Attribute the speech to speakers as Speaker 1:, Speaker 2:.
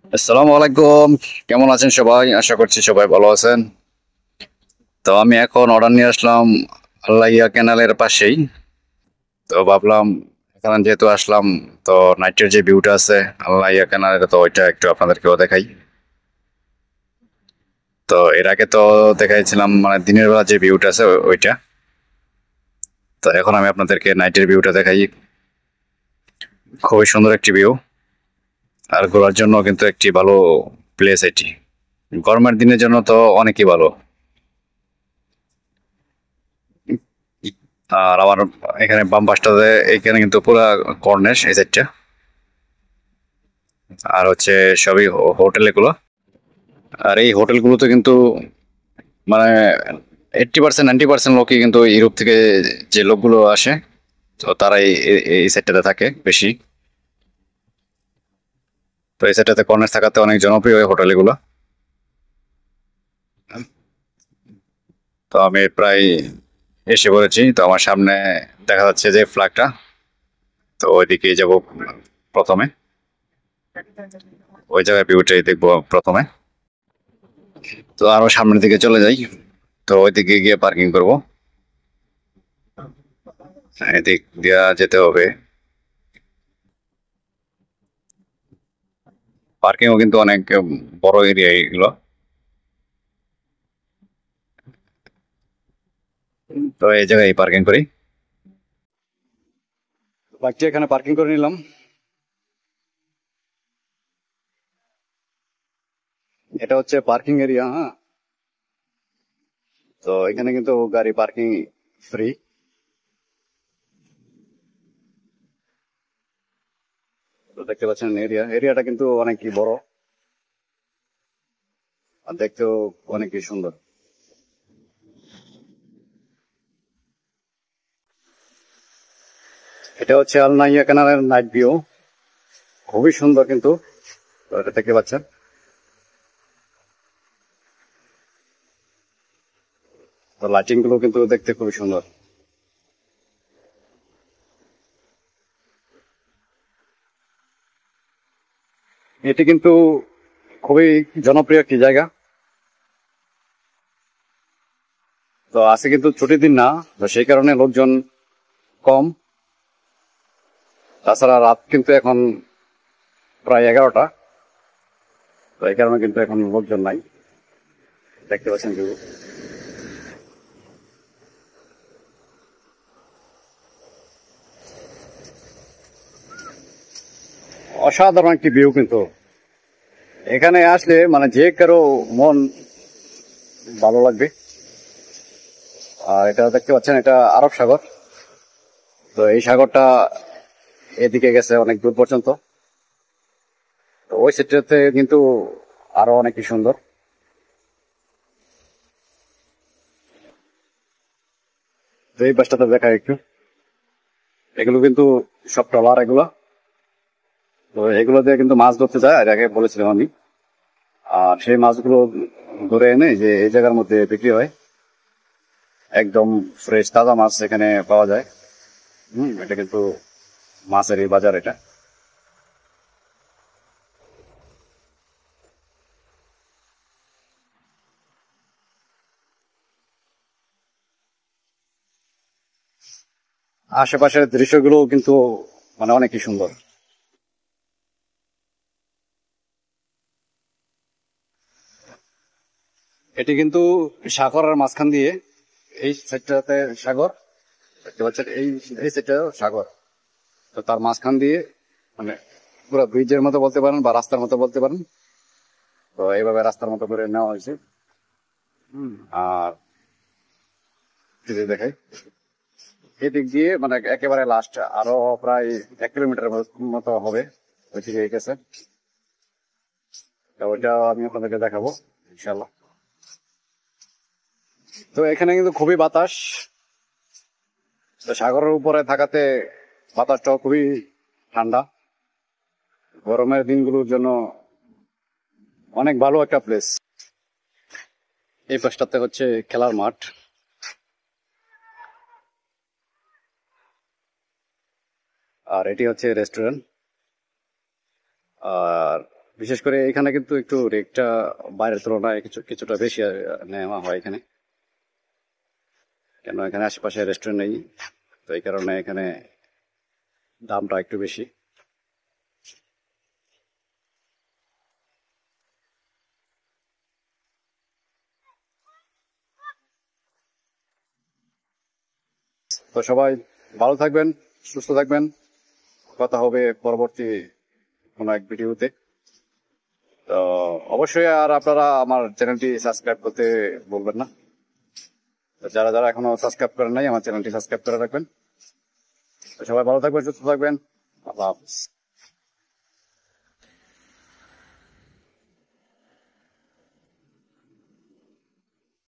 Speaker 1: আসসালামু আলাইকুম। কেমন আছেন সবাই? আশা করছি সবাই ভালো আছেন। তো আমি এখন অর্ডার নিয়ে আসলাম আল্লাইয়া ক্যানালের পাশেই। তো ভাবলাম এখানে যেহেতু আসলাম, তো নাইটের যে ভিউটা আছে আল্লাইয়া ক্যানালের, তো ওইটা একটু আপনাদেরকেও দেখাই। তো এর আগে তো দেখাইছিলাম মানে দিনের বেলা যে ভিউটা আছে ওইটা। তো এখন আমি আপনাদেরকে নাইটের ভিউটা দেখাই। খুবই সুন্দর একটি ভিউ, আর ঘোরার জন্য কিন্তু একটি ভালো প্লেস এটি। গরমের দিনের জন্য তো অনেকই ভালো। আর আমার এখানে বাম পাশটাতে এখানে কিন্তু পুরা কর্নিশ এই সাইডটা। আর হচ্ছে সবই হোটেল এগুলো। আর এই হোটেলগুলোতে কিন্তু মানে 80% 90% লোকই কিন্তু ইউরোপ থেকে যে লোকগুলো আসে, তো তারা এই সাইডটাতে থাকে বেশি। তো এই সাইডটাতে কর্নিশ থাকাতে অনেক জনপ্রিয় এই হোটেল এগুলো। তো আমি প্রায় এসে পড়েছি। তো আমার সামনে দেখা যাচ্ছে যে ফ্ল্যাগটা, তো ওইদিকে যাব প্রথমে। ওই জায়গায় ভিউটাই দেখবো প্রথমে। তো আরো সামনের দিকে চলে যাই। তো ওইদিকে গিয়ে পার্কিং করব। এদিক দিয়া যেতে হবে। পার্কিংও কিন্তু অনেক বড় এরিয়া এগুলো। তো এই জায়গায় পার্কিং করি। বাইকটি এখানে পার্কিং করে নিলাম। এটা হচ্ছে পার্কিং এরিয়া, হ্যাঁ। তো এখানে কিন্তু গাড়ি পার্কিং ফ্রি। তো দেখতে পাচ্ছেন এরিয়াটা কিন্তু অনেকই বড়, আর দেখতেও অনেকই সুন্দর। এটা হচ্ছে আল নাইয়া ক্যানালের নাইট ভিউ। খুবই সুন্দর কিন্তু। তো এটা দেখতে পাচ্ছেন। তো লাইটিং গুলো কিন্তু দেখতে খুবই সুন্দর। এটি কিন্তু খুবই জনপ্রিয় একটি জায়গা। তো আজকে কিন্তু ছুটির দিন না, তো সেই কারণে লোকজন কম। তাছাড়া রাত কিন্তু এখন প্রায় 11টা। তো এই কারণে কিন্তু এখন লোকজন নাই। দেখতে পাচ্ছেন ভিউ। অসাধারণ একটি ভিউ কিন্তু। এখানে আসলে মানে যে কারো মন ভালো লাগবে। আর এটা দেখতে পাচ্ছেন, এটা আরব সাগর। তো এই সাগরটা এদিকে গেছে অনেক দূর পর্যন্ত। তো ওই সেটটাতে কিন্তু আরো অনেক সুন্দর। তো এই পাশটাতে দেখা একটু, এগুলো কিন্তু সব ট্রলার এগুলো। তো এগুলো দিয়ে কিন্তু মাছ ধরতে যায়, আর আগে বলেছিলাম আমি। আর সেই মাছগুলো ধরে এনে যে এই জায়গার মধ্যে বিক্রি হয়। একদম ফ্রেশ তাজা মাছ এখানে পাওয়া যায়। এটা কিন্তু মাছেরই বাজার এটা। আশেপাশের দৃশ্যগুলো কিন্তু মানে অনেকই সুন্দর। এটি কিন্তু সাগরের মাঝখান দিয়ে, এই সাইডটাতে সাগর দেখতে পাচ্ছেন, এই এই সাইডটা সাগর। তো তার মাঝখান দিয়ে মানে পুরো ব্রিজের মতো বলতে পারেন বা রাস্তার মতো বলতে পারেন। তো এইভাবে রাস্তার মতো করে নেওয়া হয়েছে। আর যদি দেখাই, এদিক দিয়ে মানে একেবারে লাস্ট আরো প্রায় 1 কিলোমিটার মতো হবে ওইদিকে গেছে। তো ওইটা আমি আপনাদেরকে দেখাবো ইনশাল্লাহ। তো এখানে কিন্তু খুবই বাতাস। তো সাগরের উপরে থাকাতে বাতাসটাও খুবই ঠান্ডা। গরমের দিনগুলোর জন্য অনেক ভালো একটা প্লেস। এই পাশটাতে হচ্ছে খেলার মাঠ। আর এটি হচ্ছে রেস্টুরেন্ট। আর বিশেষ করে এখানে কিন্তু একটু রেটটা বাইরের তুলনায় কিছুটা বেশি নেওয়া হয় এখানে, কেন এখানে আশেপাশে রেস্টুরেন্ট নেই, তো এই কারণে এখানে দামটা একটু বেশি। তো সবাই ভালো থাকবেন, সুস্থ থাকবেন, কথা হবে পরবর্তী কোনো এক ভিডিওতে। তো অবশ্যই আর আপনারা আমার চ্যানেলটি সাবস্ক্রাইব করতে বলবেন না। তো যারা যারা এখনো সাবস্ক্রাইব করেন নাই, আমার চ্যানেলটি সাবস্ক্রাইব করে রাখবেন। তো সবাই ভালো থাকবেন, সুস্থ থাকবেন, আল্লাহ হাফিজ।